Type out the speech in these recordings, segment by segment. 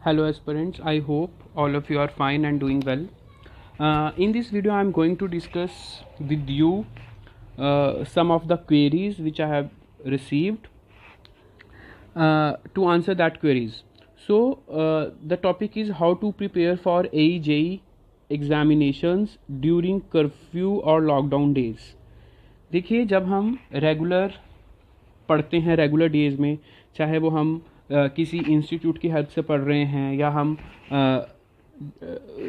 Hello aspirants, I hope all of you are fine and doing well. In this video I am going to discuss with you some of the queries which I have received to answer that queries. So the topic is how to prepare for AE/JEE examinations during curfew or lockdown days. देखिए, जब हम regular पढ़ते हैं regular days में, चाहे वो हम किसी इंस्टीट्यूट की हेल्प से पढ़ रहे हैं या हम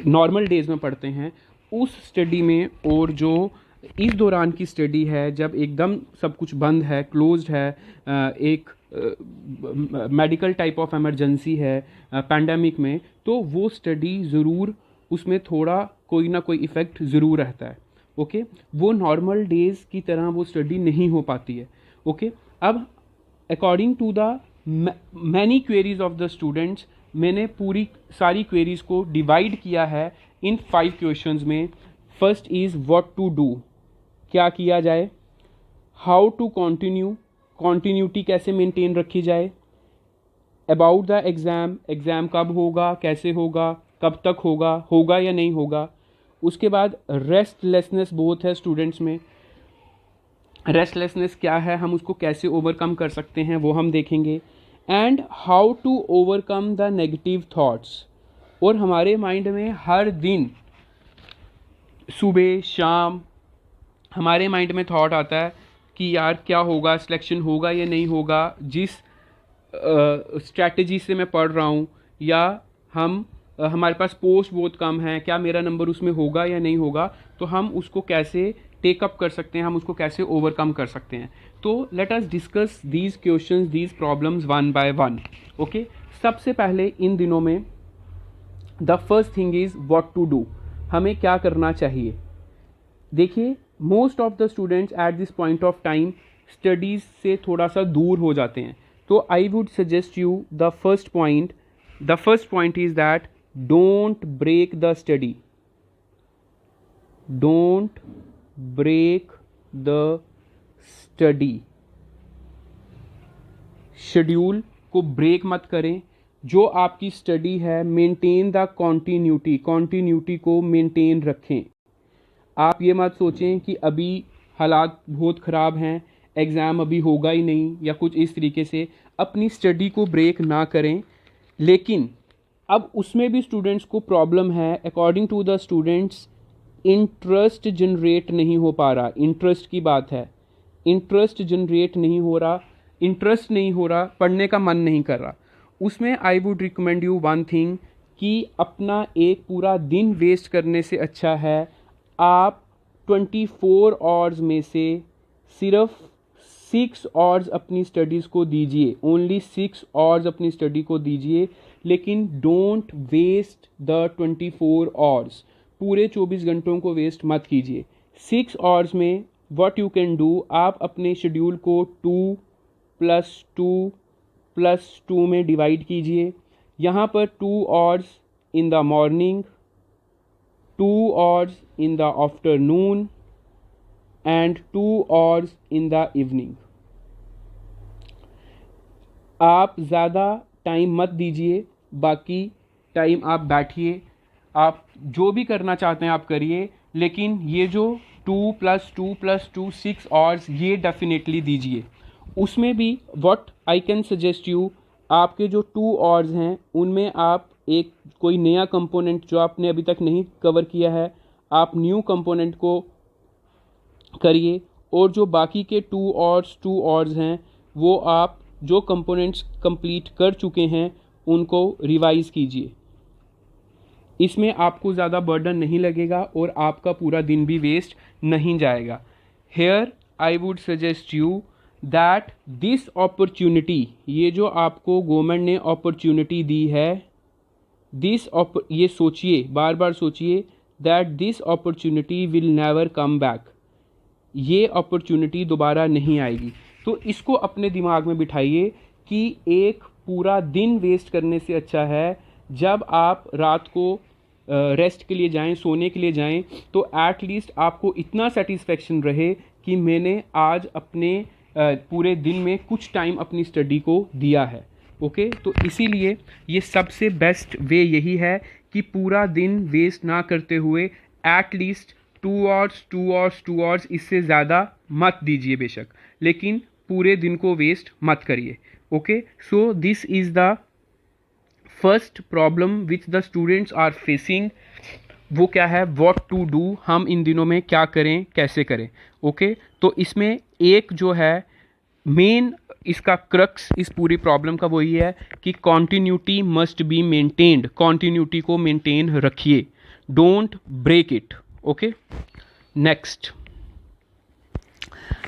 नॉर्मल डेज़ में पढ़ते हैं, उस स्टडी में और जो इस दौरान की स्टडी है जब एकदम सब कुछ बंद है, क्लोज्ड है, एक मेडिकल टाइप ऑफ इमरजेंसी है पैंडेमिक में, तो वो स्टडी ज़रूर उसमें थोड़ा कोई ना कोई इफ़ेक्ट ज़रूर रहता है. ओके, वो नॉर्मल डेज़ की तरह वो स्टडी नहीं हो पाती है. ओके, अब according to the many queries of the students, मैंने पूरी सारी क्वेरीज को डिवाइड किया है इन 5 क्वेश्चंस में. First is what to do, क्या किया जाए. हाउ टू कंटिन्यू, कॉन्टीन्यूटी कैसे मेंटेन रखी जाए. अबाउट द एग्ज़ाम, एग्ज़ाम कब होगा, कैसे होगा, कब तक होगा, होगा या नहीं होगा. उसके बाद रेस्टलेसनेस बहुत है स्टूडेंट्स में. रेस्टलेसनेस क्या है, हम उसको कैसे ओवरकम कर सकते हैं, वो हम देखेंगे. And how to overcome the negative thoughts. और हमारे माइंड में हर दिन सुबह शाम हमारे माइंड में थॉट आता है कि यार क्या होगा, सिलेक्शन होगा या नहीं होगा, जिस स्ट्रैटेजी से मैं पढ़ रहा हूँ, या हमारे पास पोस्ट बहुत कम है, क्या मेरा नंबर उसमें होगा या नहीं होगा. तो हम उसको कैसे टेकअप कर सकते हैं, हम उसको कैसे ओवरकम कर सकते हैं. तो let us discuss these questions, these problems one by one. Okay, सबसे पहले इन दिनों में the first thing is what to do, हमें क्या करना चाहिए. देखिए, most of the students at this point of time studies से थोड़ा सा दूर हो जाते हैं. तो I would suggest you the first point is that don't break the study. Don't break the study. Schedule को ब्रेक मत करें. जो आपकी स्टडी है, मेंटेन द कॉन्टीन्यूटी को मेंटेन रखें. आप ये मत सोचें कि अभी हालात बहुत ख़राब हैं, एग्ज़ाम अभी होगा ही नहीं, या कुछ इस तरीके से अपनी स्टडी को ब्रेक ना करें. लेकिन अब उसमें भी स्टूडेंट्स को प्रॉब्लम है. According to the students, interest generate नहीं हो पा रहा. इंटरेस्ट की बात है, इंटरेस्ट जनरेट नहीं हो रहा, इंटरेस्ट नहीं हो रहा, पढ़ने का मन नहीं कर रहा. उसमें I would recommend you one thing कि अपना एक पूरा दिन वेस्ट करने से अच्छा है आप 24 आवर्स में से सिर्फ 6 आवर्स अपनी स्टडीज़ को दीजिए. ओनली 6 आवर्स अपनी स्टडी को दीजिए. लेकिन डोंट वेस्ट द 24 आवर्स. पूरे 24 घंटों को वेस्ट मत कीजिए. 6 आवर्स में व्हाट यू कैन डू, आप अपने शेड्यूल को 2+2+2 में डिवाइड कीजिए. यहाँ पर 2 hours in the morning, 2 hours in the afternoon and 2 hours in the evening. आप ज़्यादा टाइम मत दीजिए, बाकी टाइम आप बैठिए, आप जो भी करना चाहते हैं आप करिए. लेकिन ये जो 2+2+2 6 आवर्स, ये डेफिनेटली दीजिए. उसमें भी what I can suggest you, आपके जो 2 आवर्स हैं उनमें आप एक कोई नया कंपोनेंट जो आपने अभी तक नहीं कवर किया है, आप न्यू कंपोनेंट को करिए. और जो बाकी के 2 आवर्स हैं, वो आप जो कंपोनेंट्स कंप्लीट कर चुके हैं उनको रिवाइज़ कीजिए. इसमें आपको ज़्यादा बर्डन नहीं लगेगा और आपका पूरा दिन भी वेस्ट नहीं जाएगा. Here I would suggest you that this opportunity, ये जो आपको गवर्नमेंट ने अपॉर्चुनिटी दी है, ये सोचिए, बार बार सोचिए that this opportunity will never come back. ये अपॉर्चुनिटी दोबारा नहीं आएगी. तो इसको अपने दिमाग में बिठाइए कि एक पूरा दिन वेस्ट करने से अच्छा है जब आप रात को रेस्ट के लिए जाएं, सोने के लिए जाएं, तो एटलीस्ट आपको इतना सेटिस्फेक्शन रहे कि मैंने आज अपने पूरे दिन में कुछ टाइम अपनी स्टडी को दिया है. ओके तो इसीलिए ये सबसे बेस्ट वे यही है कि पूरा दिन वेस्ट ना करते हुए एट लीस्ट 2 आवर्स इससे ज़्यादा मत दीजिए बेशक, लेकिन पूरे दिन को वेस्ट मत करिए। Okay so this is the first problem which the students are facing. वो क्या है, व्हाट टू डू, हम इन दिनों में क्या करें, कैसे करें। ओके तो इसमें एक जो है मेन इसका क्रक्स इस पूरी प्रॉब्लम का वो ये है कि continuity must be maintained, continuity को मेंटेन रखिए, don't break it. Okay next,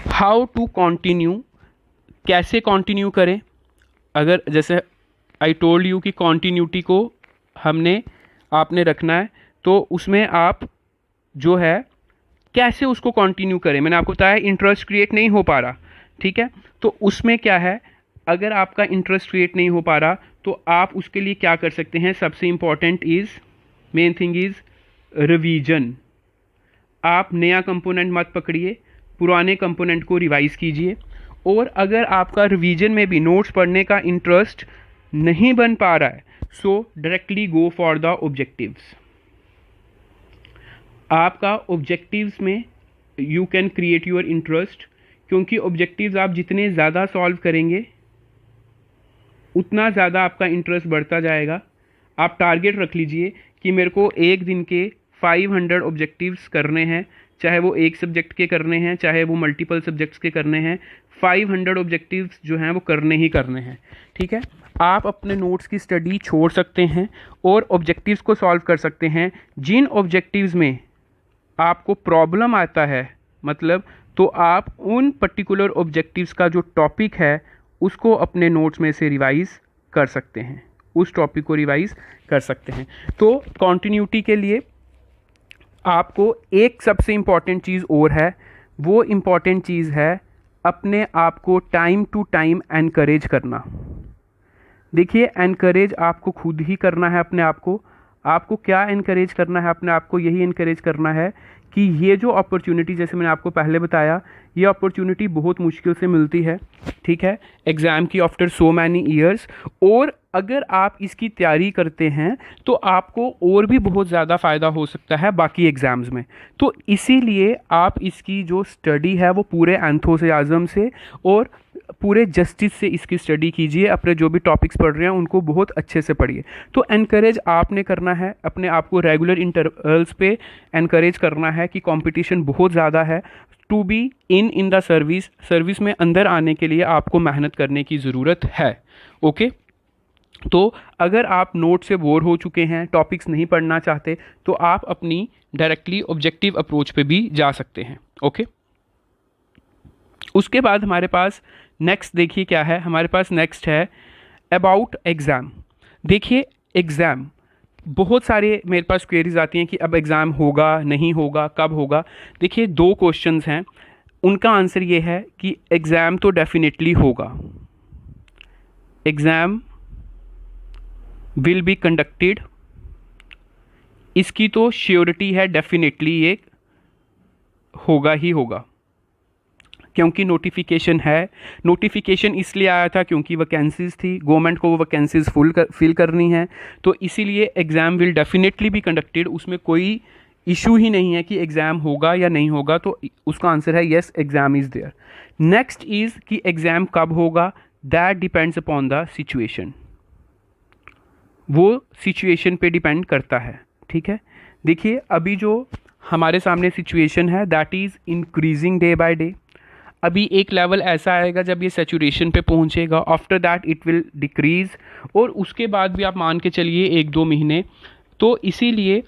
how to continue, कैसे कंटिन्यू करें। अगर जैसे आई टोल्ड यू कि कॉन्टिन्यूटी को आपने रखना है, तो उसमें आप जो है कैसे उसको कंटिन्यू करें। मैंने आपको बताया इंटरेस्ट क्रिएट नहीं हो पा रहा, ठीक है, तो उसमें क्या है, अगर आपका इंटरेस्ट क्रिएट नहीं हो पा रहा तो आप उसके लिए क्या कर सकते हैं। सबसे important main thing is revision. आप नया कंपोनेंट मत पकड़िए, पुराने कंपोनेंट को रिवाइज कीजिए। और अगर आपका रिवीजन में भी नोट्स पढ़ने का इंटरेस्ट नहीं बन पा रहा है, सो directly go for the objectives. आपका ऑब्जेक्टिव्स में you can create your interest, क्योंकि ऑब्जेक्टिव्स आप जितने ज़्यादा सॉल्व करेंगे उतना ज़्यादा आपका इंटरेस्ट बढ़ता जाएगा। आप टारगेट रख लीजिए कि मेरे को एक दिन के 500 ऑब्जेक्टिव्स करने हैं, चाहे वो एक सब्जेक्ट के करने हैं, चाहे वो मल्टीपल सब्जेक्ट्स के करने हैं, 500 ऑब्जेक्टिव्स जो हैं वो करने ही करने हैं। ठीक है, आप अपने नोट्स की स्टडी छोड़ सकते हैं और ऑब्जेक्टिव्स को सॉल्व कर सकते हैं। जिन ऑब्जेक्टिव्स में आपको प्रॉब्लम आता है, मतलब तो आप उन पर्टिकुलर ऑब्जेक्टिव्स का जो टॉपिक है उसको अपने नोट्स में से रिवाइज कर सकते हैं, उस टॉपिक को रिवाइज कर सकते हैं। तो कॉन्टिन्यूटी के लिए आपको एक सबसे इम्पॉर्टेंट चीज़ और है, वो इम्पॉर्टेंट चीज़ है अपने आप को टाइम टू टाइम एनकरेज करना। देखिए, एनकरेज आपको खुद ही करना है अपने आप को। आपको क्या एनकरेज करना है अपने आप को, यही एनकरेज करना है कि ये जो अपॉर्चुनिटी, जैसे मैंने आपको पहले बताया, ये अपॉर्चुनिटी बहुत मुश्किल से मिलती है, ठीक है, एग्ज़ाम की आफ्टर सो मैनी ईयर्स। और अगर आप इसकी तैयारी करते हैं तो आपको और भी बहुत ज़्यादा फ़ायदा हो सकता है बाकी एग्ज़ाम्स में। तो इसीलिए आप इसकी जो स्टडी है वो पूरे एंथुसियाज्म से और पूरे जस्टिस से इसकी स्टडी कीजिए। अपने जो भी टॉपिक्स पढ़ रहे हैं उनको बहुत अच्छे से पढ़िए। तो एनकरेज आपने करना है अपने आप को, रेगुलर इंटरवल्स पे एनकरेज करना है कि कंपटीशन बहुत ज़्यादा है। To be in the service में अंदर आने के लिए आपको मेहनत करने की ज़रूरत है। ओके, तो अगर आप नोट से बोर हो चुके हैं, टॉपिक्स नहीं पढ़ना चाहते, तो आप अपनी डायरेक्टली ऑब्जेक्टिव अप्रोच पे भी जा सकते हैं। ओके, उसके बाद हमारे पास नेक्स्ट देखिए क्या है, हमारे पास नेक्स्ट है अबाउट एग्ज़ाम। देखिए, एग्ज़ाम बहुत सारे मेरे पास क्वेरीज आती हैं कि अब एग्ज़ाम होगा नहीं होगा, कब होगा। देखिए, 2 क्वेश्चंस हैं, उनका आंसर ये है कि एग्ज़ाम तो डेफिनेटली होगा, एग्ज़ाम विल बी कंडक्टेड, इसकी तो श्योरिटी है, डेफिनेटली ये होगा ही होगा, क्योंकि नोटिफिकेशन है। नोटिफिकेशन इसलिए आया था क्योंकि वैकेंसीज़ थी, गवर्नमेंट को वो वैकेंसीज़ फिल करनी है, तो इसीलिए exam will definitely be conducted. उसमें कोई इशू ही नहीं है कि एग्ज़ाम होगा या नहीं होगा, तो उसका आंसर है yes, exam is there. Next is कि एग्ज़ाम कब होगा, that depends upon the situation, वो सिचुएशन पे डिपेंड करता है। ठीक है, देखिए अभी जो हमारे सामने सिचुएशन है that is increasing day by day. अभी एक लेवल ऐसा आएगा जब ये सैचुरेशन पे पहुंचेगा, after that it will decrease, और उसके बाद भी आप मान के चलिए 1-2 महीने। तो इसीलिए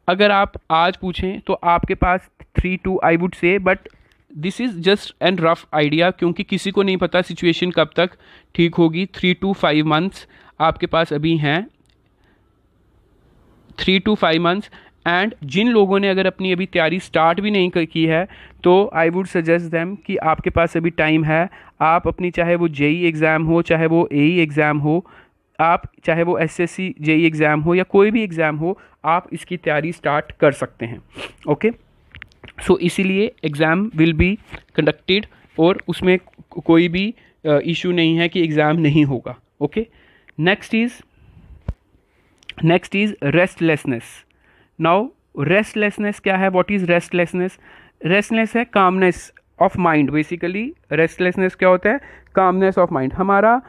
अगर आप आज पूछें तो आपके पास 3 to I would say, but this is just an rough idea, क्योंकि किसी को नहीं पता सिचुएशन कब तक ठीक होगी। 3 to 5 मंथ्स आपके पास अभी हैं, 3 to 5 मंथ्स। एंड जिन लोगों ने अगर अपनी अभी तैयारी स्टार्ट भी नहीं की है, तो आई वुड सजेस्ट देम कि आपके पास अभी टाइम है। आप अपनी, चाहे वो जेई एग्ज़ाम हो, चाहे वो एई एग्ज़ाम हो, आप चाहे वो एसएससी जेई एग्ज़ाम हो या कोई भी एग्ज़ाम हो, आप इसकी तैयारी स्टार्ट कर सकते हैं। ओके, सो इसीलिए एग्ज़ाम विल बी कंडक्टेड और उसमें कोई भी इशू नहीं है कि एग्ज़ाम नहीं होगा। Okay, next is restlessness. Now restlessness क्या है? What is restlessness? रेस्टलेस है calmness of mind. Basically restlessness क्या होता है? Calmness of mind. हमारा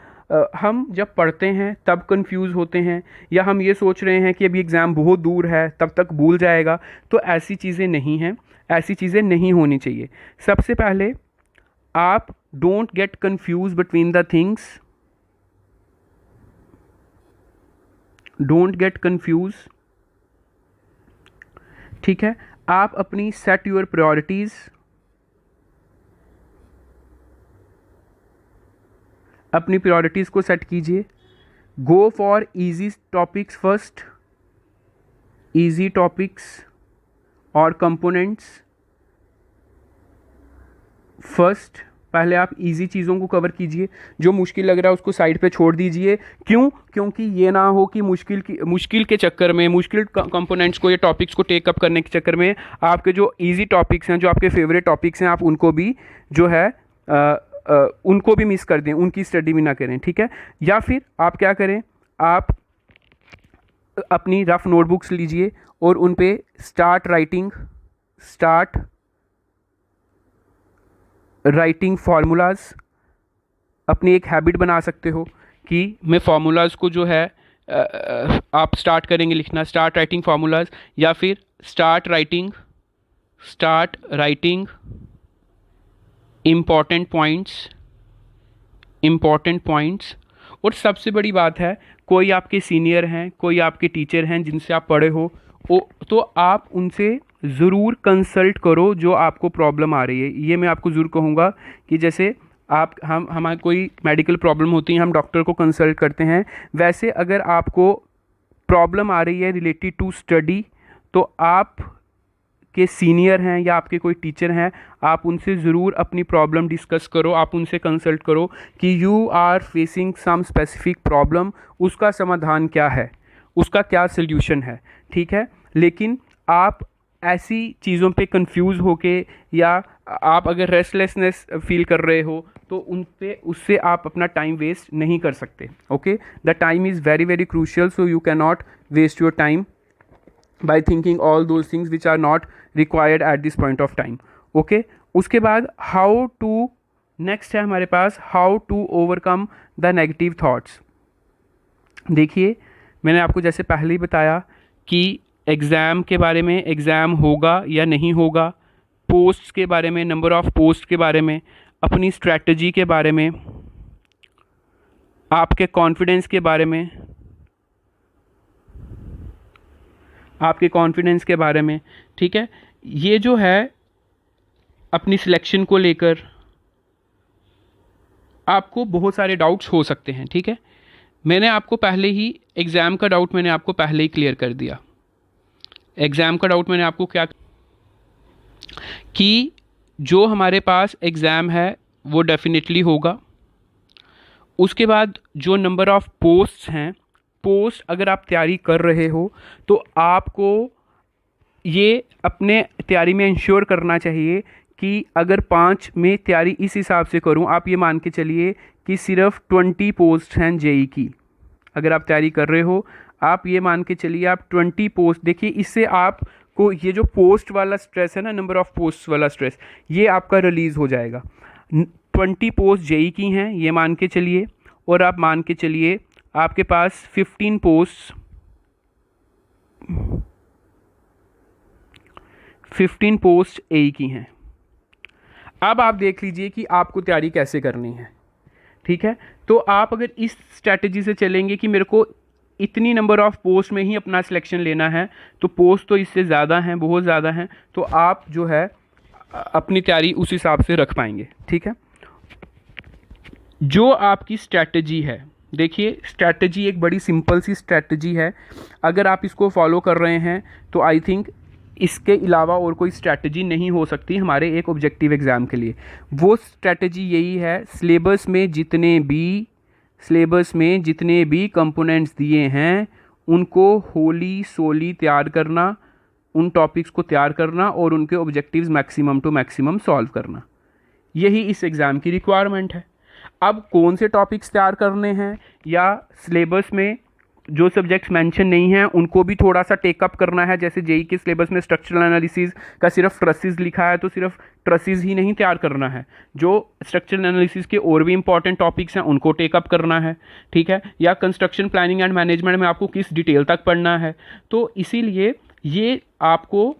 हम जब पढ़ते हैं तब कंफ्यूज होते हैं, या हम ये सोच रहे हैं कि अभी एग्ज़ाम बहुत दूर है तब तक भूल जाएगा. तो ऐसी चीज़ें नहीं हैं, ऐसी चीज़ें नहीं होनी चाहिए. सबसे पहले आप don't get confuse between the things. Don't get confuse. ठीक है. आप अपनी सेट योर प्रायोरिटीज़. अपनी प्रायोरिटीज़ को सेट कीजिए. Go for easy topics first. Easy topics और कंपोनेंट्स फर्स्ट. पहले आप इजी चीज़ों को कवर कीजिए, जो मुश्किल लग रहा है उसको साइड पे छोड़ दीजिए. क्यों? क्योंकि ये ना हो कि मुश्किल के चक्कर में, मुश्किल कंपोनेंट्स को या टॉपिक्स को टेकअप करने के चक्कर में आपके जो इजी टॉपिक्स हैं, जो आपके फेवरेट टॉपिक्स हैं, आप उनको भी जो है उनको भी मिस कर दें, उनकी स्टडी भी ना करें. ठीक है. या फिर आप क्या करें, आप अपनी रफ नोटबुक्स लीजिए और उन पे स्टार्ट राइटिंग फार्मूलाज. अपनी एक हैबिट बना सकते हो कि मैं फार्मूलाज को जो है आप स्टार्ट करेंगे लिखना, स्टार्ट राइटिंग फार्मूलाज, या फिर स्टार्ट राइटिंग इम्पॉर्टेंट पॉइंट्स. और सबसे बड़ी बात है, कोई आपके सीनियर हैं, कोई आपके टीचर हैं जिनसे आप पढ़े हो, तो आप उनसे ज़रूर कंसल्ट करो जो आपको प्रॉब्लम आ रही है. ये मैं आपको ज़रूर कहूँगा कि जैसे हमारी कोई मेडिकल प्रॉब्लम होती है, हम डॉक्टर को कंसल्ट करते हैं, वैसे अगर आपको प्रॉब्लम आ रही है रिलेटेड टू स्टडी, तो आप के सीनियर हैं या आपके कोई टीचर हैं, आप उनसे ज़रूर अपनी प्रॉब्लम डिस्कस करो. आप उनसे कंसल्ट करो कि you are facing some specific problem, उसका समाधान क्या है, उसका क्या सल्यूशन है. ठीक है. लेकिन आप ऐसी चीज़ों पे कंफ्यूज होके, या आप अगर रेस्टलेसनेस फील कर रहे हो, तो उससे आप अपना टाइम वेस्ट नहीं कर सकते. Okay. The time is very very crucial, so you can not waste your time by thinking all those things which are not required at this point of time. Okay. उसके बाद next है हमारे पास how to overcome the negative thoughts. देखिए, मैंने आपको जैसे पहले ही बताया कि एग्ज़ाम के बारे में, एग्ज़ाम होगा या नहीं होगा, पोस्ट्स के बारे में, नंबर ऑफ़ पोस्ट के बारे में, अपनी स्ट्रैटेजी के बारे में, आपके कॉन्फिडेंस के बारे में, ठीक है. ये जो है अपनी सिलेक्शन को लेकर आपको बहुत सारे डाउट्स हो सकते हैं. ठीक है. मैंने आपको पहले ही एग्ज़ाम का डाउट मैंने आपको पहले ही क्लियर कर दिया. एग्ज़ाम का डाउट मैंने आपको क्या कि जो हमारे पास एग्ज़ाम है वो डेफिनेटली होगा. उसके बाद जो नंबर ऑफ़ पोस्ट्स हैं, पोस्ट अगर आप तैयारी कर रहे हो तो आपको ये अपने तैयारी में इंश्योर करना चाहिए कि अगर 5 में तैयारी इस हिसाब से करूं, आप ये मान के चलिए कि सिर्फ 20 पोस्ट हैं जेई की. अगर आप तैयारी कर रहे हो, आप ये मान के चलिए आप 20 पोस्ट, देखिए इससे आपको ये जो पोस्ट वाला स्ट्रेस है ना, नंबर ऑफ़ पोस्ट वाला स्ट्रेस, ये आपका रिलीज़ हो जाएगा. 20 पोस्ट जेई की हैं ये मान के चलिए, और आप मान के चलिए आपके पास 15 पोस्ट ए की हैं. अब आप देख लीजिए कि आपको तैयारी कैसे करनी है. ठीक है. तो आप अगर इस स्ट्रैटेजी से चलेंगे कि मेरे को इतनी नंबर ऑफ़ पोस्ट में ही अपना सिलेक्शन लेना है, तो पोस्ट तो इससे ज़्यादा हैं, बहुत ज़्यादा हैं, तो आप जो है अपनी तैयारी उस हिसाब से रख पाएंगे. ठीक है. जो आपकी स्ट्रैटेजी है, देखिए स्ट्रैटेजी एक बड़ी सिंपल सी स्ट्रैटेजी है. अगर आप इसको फॉलो कर रहे हैं तो आई थिंक इसके अलावा और कोई स्ट्रैटेजी नहीं हो सकती हमारे एक ऑब्जेक्टिव एग्ज़ाम के लिए. वो स्ट्रैटेजी यही है, सिलेबस में जितने भी कंपोनेंट्स दिए हैं उनको होली सोली तैयार करना, उन टॉपिक्स को तैयार करना और उनके objectives maximum to maximum solve करना. यही इस एग्ज़ाम की रिक्वायरमेंट है. अब कौन से टॉपिक्स तैयार करने हैं, या सिलेबस में जो सब्जेक्ट्स मेंशन नहीं हैं उनको भी थोड़ा सा टेकअप करना है। जैसे जेई के सिलेबस में स्ट्रक्चरल एनालिसिस का सिर्फ ट्रसेस लिखा है, तो सिर्फ ट्रसेस ही नहीं तैयार करना है, जो स्ट्रक्चरल एनालिसिस के और भी इंपॉर्टेंट टॉपिक्स हैं उनको टेकअप करना है, ठीक है। या कंस्ट्रक्शन प्लानिंग एंड मैनेजमेंट में आपको किस डिटेल तक पढ़ना है। तो इसीलिए ये आपको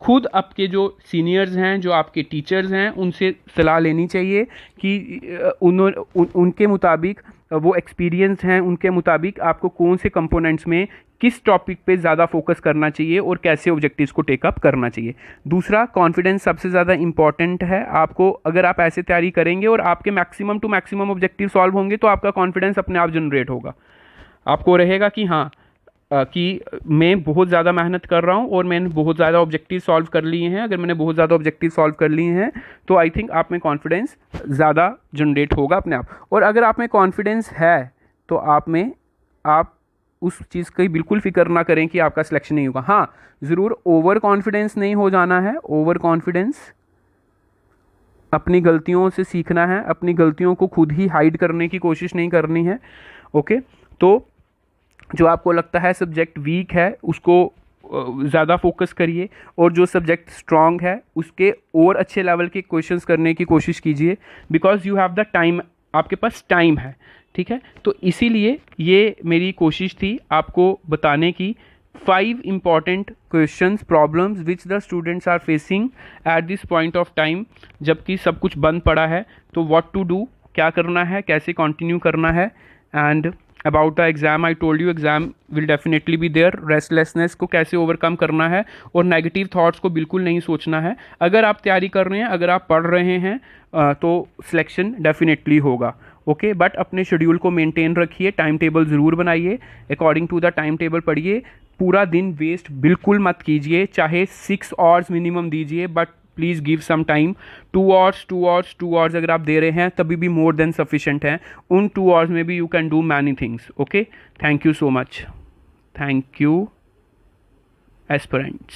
खुद आपके जो सीनियर्स हैं, जो आपके टीचर्स हैं, उनसे सलाह लेनी चाहिए कि उनके मुताबिक, वो एक्सपीरियंस हैं, उनके मुताबिक आपको कौन से कंपोनेंट्स में किस टॉपिक पे ज़्यादा फोकस करना चाहिए और कैसे ऑब्जेक्टिव्स को टेकअप करना चाहिए। दूसरा, कॉन्फिडेंस सबसे ज़्यादा इंपॉर्टेंट है। आपको अगर आप ऐसे तैयारी करेंगे और आपके maximum to maximum objective solve होंगे तो आपका कॉन्फिडेंस अपने आप जनरेट होगा। आपको रहेगा कि हाँ कि मैं बहुत ज़्यादा मेहनत कर रहा हूँ और मैंने बहुत ज़्यादा ऑब्जेक्टिव सॉल्व कर लिए हैं। अगर मैंने बहुत ज़्यादा ऑब्जेक्टिव सॉल्व कर लिए हैं तो आई थिंक आप में कॉन्फिडेंस ज़्यादा जनरेट होगा अपने आप। और अगर आप में कॉन्फिडेंस है तो आप उस चीज़ की बिल्कुल फिक्र ना करें कि आपका सिलेक्शन नहीं होगा। हाँ, ज़रूर ओवर कॉन्फिडेंस नहीं हो जाना है। ओवर कॉन्फिडेंस, अपनी गलतियों से सीखना है, अपनी गलतियों को खुद ही हाइड करने की कोशिश नहीं करनी है। ओके, तो जो आपको लगता है सब्जेक्ट वीक है उसको ज़्यादा फोकस करिए, और जो सब्जेक्ट स्ट्रॉन्ग है उसके और अच्छे लेवल के क्वेश्चंस करने की कोशिश कीजिए, because you have the time, आपके पास टाइम है, ठीक है। तो इसीलिए ये मेरी कोशिश थी आपको बताने की 5 important questions, problems which the students are facing at this point of time, जबकि सब कुछ बंद पड़ा है। तो what to do, क्या करना है, कैसे continue करना है। and about the exam, I told you exam will definitely be there। restlessness को कैसे overcome करना है, और negative thoughts को बिल्कुल नहीं सोचना है। अगर आप तैयारी कर रहे हैं, अगर आप पढ़ रहे हैं तो सिलेक्शन डेफिनेटली होगा। ओके, बट अपने शेड्यूल को मेंटेन रखिए, टाइम टेबल ज़रूर बनाइए, according to the time table पढ़िए। पूरा दिन वेस्ट बिल्कुल मत कीजिए, चाहे 6 आवर्स मिनिमम दीजिए, but please give some time. 2 hours अगर आप दे रहे हैं तभी भी मोर देन सफिशेंट है। उन 2 आवर्स में भी you can do many things. Okay, thank you so much. Thank you aspirants.